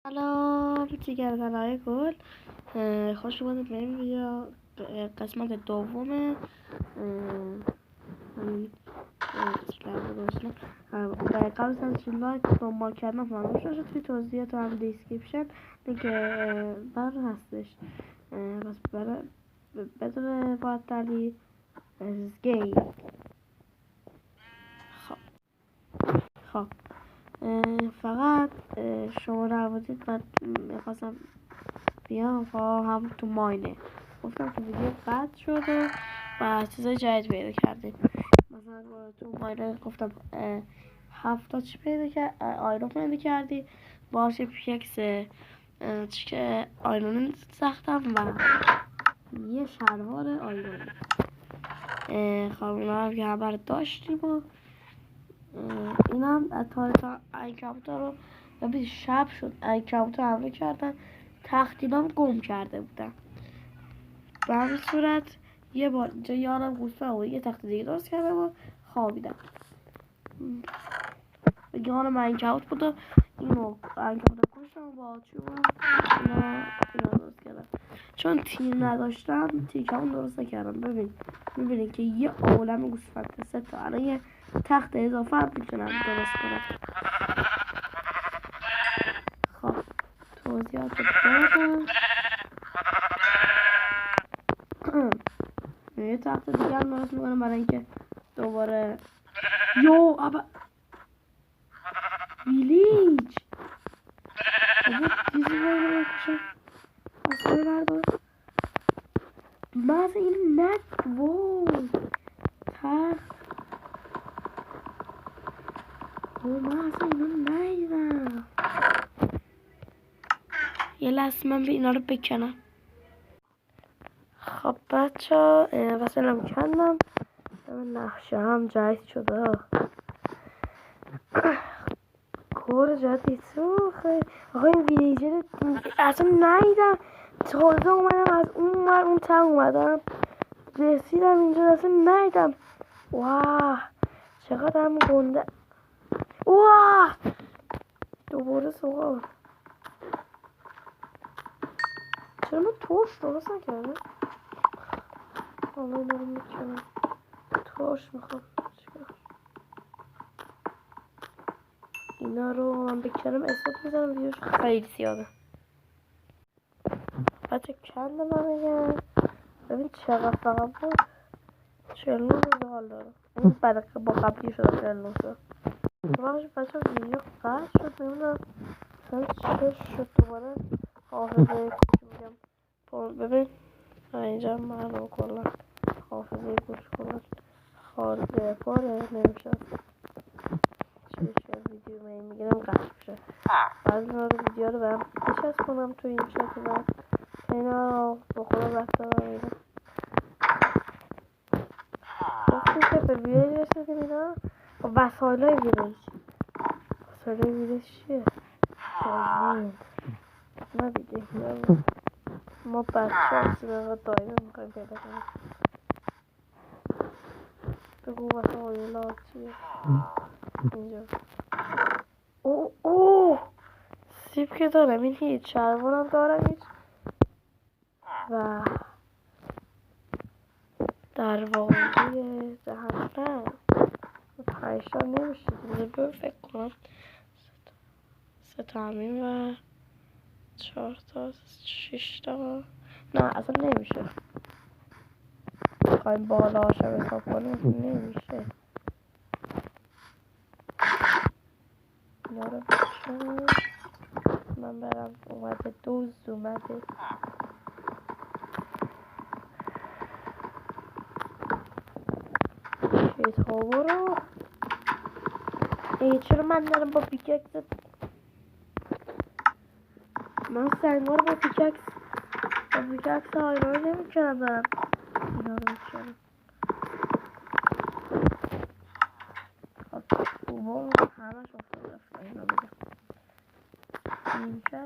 سلام جیگردنهای گل. خوش اومدید به این ویدیو. قسمت دوم همین برای قبل از لایک دنبال کردن فراموش نشه. توی توضیحات و هم دیسکریپشن لینک بر هستش. بس برای بدون معطلی گیم. خب فقط شما نبودید. من میخواستم بیام هم تو ماینه گفتم که ویدیو قطع شده و چیزای جدید پیدا کردیم. مثلا تو ماینه گفتم 7 چی پیدا کرد، آیرون پیدا کردی باشه پیکس که آیرون ساختم و یه شلوار آیرون. خب اینا هم که همه داشتیم و این هم تاریخ انکبوتا رو ببین شب شد. انکبوتا حمله کردن، تختینام گم کرده بودن. به همین صورت یه بار اینجا یارم گوسفند بود، یه تخت دیگه درست کرده و خوابیدم. یارم انکبوت بود و اینو انکبوت کشتم با چوبم اینا درست کردم. چون تیر نداشتم تیکمون درست نکردم. ببین میبینی که یه عالم گوسفند 3 تا الان یه تخت اضافه هم میتونم درست کنم. خب توضیحات دادم. یه تخت دیگه هم درست میکنم برای اینکه دوباره ویلیج چیزی باید بکشم اصلا بردار من این وای تخت من اصلا اینو نیدم. یه لحظه من به اینا رو بکنم. خب بچه ها واسه هم کندم. نقشه هم جایز شده. کور جدید سوخه. آقا این ویلیجر اصلا نیدم. تازه اومدم از اون تا اومدم رسیدم اینجا اصلا نیدم. واه چقدر هم گنده. واه دوباره سوخه. چرا من توش درست نکردم؟ حالا اینا رو میکنم توش میخوام اینا رو من بکنم اثبات میزنم ویدیوش خیلی زیاده. بچه کندم من میگم ببین چقدر فقط بود 49 روز حال دارم. این بعد با قبلی شده 49 شد. بچه ویدیو قطع شد نمیدونم چه شد دوباره حافظه گوش میگم ببین اینجا معلوم کلا حافظه گوش کنم خارده پاره نمیشه چه ویدیو میگیرم قطع میشه. بعد اینا رو ویدیو رو برم نشست کنم توی این شکل و اینا با خودم رفتم اینا گفتیم که به ویدیو رسیدیم. اینا وسایل های ویدیو چیه؟ نه دیگه ما بچه هستیم دایره میخوایم پیدا کنیم. بگو وسایل ها چیه اینجا. اوه سیب که دارم این هیچ شلوارم دارم هیچ و دروازه جهنم 5 تا نمیشه دیگه. فکر کنم 3 تا همین و 4 تا 6 تا نه اصلا نمیشه. بخوایم بالا هاشم حساب کنیم نمیشه. اینا رو بچم من برم اومده دوز اومده شیط ها برو. چرا من دارم با پیککس من سنگا رو با پیککس آیرون نمی کردم. اینا رو میکنم خوبا همش افتاد رفتن. اینا بگم اینجا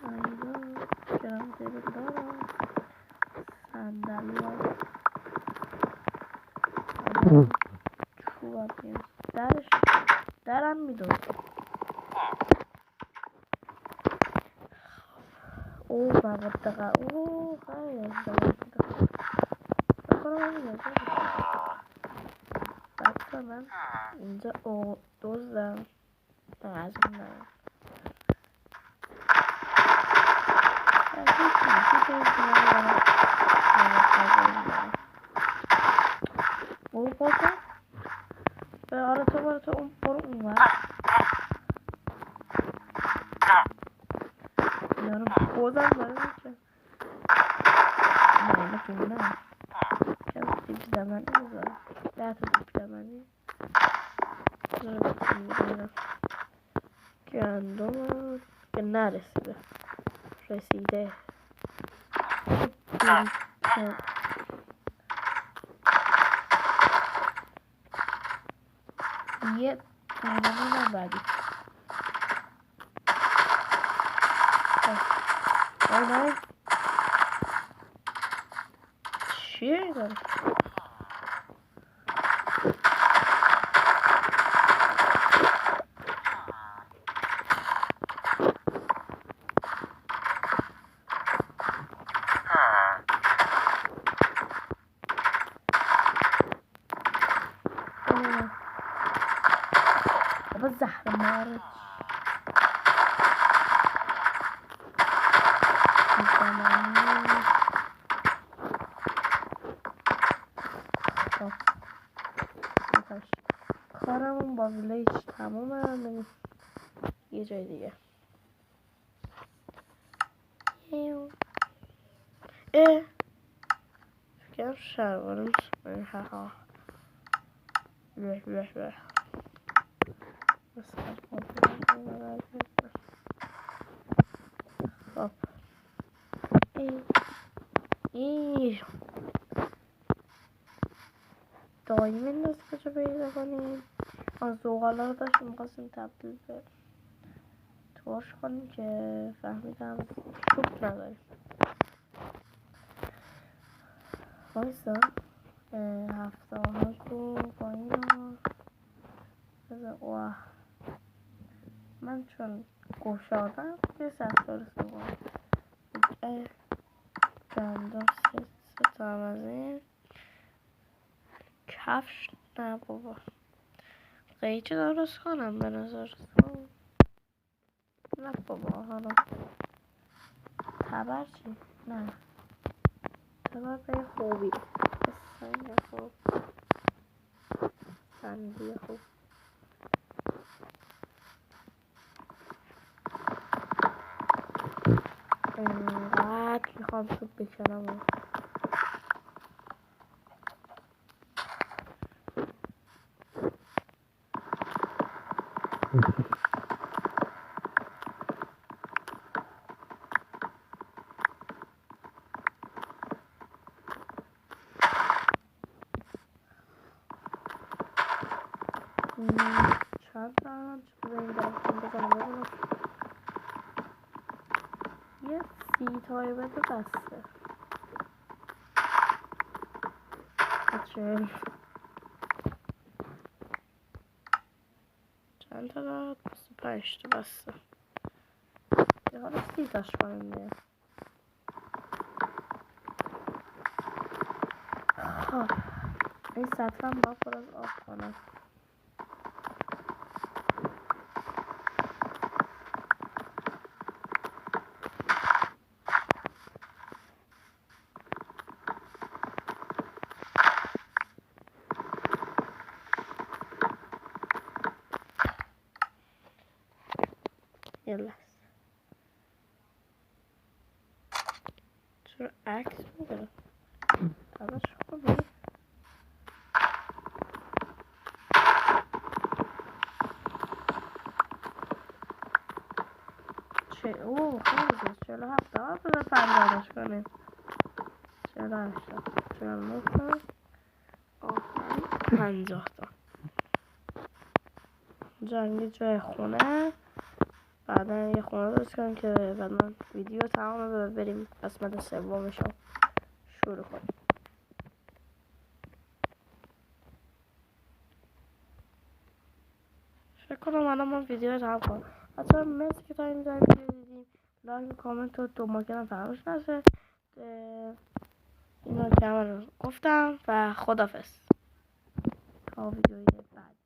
اینا گرم تیبل دارم صندلی ها چوبم نیست درش درم میدونم. اوه مواد دقیق. اوه خیلی از بکنم بچه من اینجا دوزم نه از اون نه اوه بازم به آره تو اون برو اون ور یارو بازم داره میشه نه نکنی نه کم دیپ زمانی بذاره 10 تا دیپ زمانی بذاره بکنی میدونم گندم که نرسیده رسیده یه گندم نبردی آی چیه داره بابا زهر مارد کارمون با ویلیج تمومه یه جای دیگه فکرم شلوارم ها به خب این دایمی نیست کجا پیدا کنیم از زغالا رو داشتیم می‌خواستیم تبدیل به ترش کنیم که فهمیدم سوپ نداریم وایسا 78 رو با این رو من چون گشادم یه سفتار سوم گندم 3 تا هم از این کفش نه بابا قیچه درست کنم به نظر نه بابا حالا تبر چی؟ نه تبر به خوبی سنگ خوب سنگی خوب اینقدر میخوام سوپ بکنم چند تا بزنم یه 30 تایی بده بسته چند تا داد 25 تا بسته یه حالا 30 تاش کنیم دیگه خب این سطح هم با پر از آب کنم یه لحظه چرا عکس میگیرم همش خوبی چه اوه خیلی زیاد 47 ها بذار 50 کنیم 48 تا 49 تا آخری 50 تا جنگی جای خونه بعدا یه خونه درست کنیم که بعد من ویدیو تمامه بریم قسمت سومش رو شروع کنیم فکر کنم الان من ویدیو رو تمام کنم. بچه‌ها مرسی که تا اینجا ویدیو دیدیم. لایک و کامنت و دنبال کردن فراموش نشه. اینو که من گفتم و خدافظ تا ویدیوی بعد.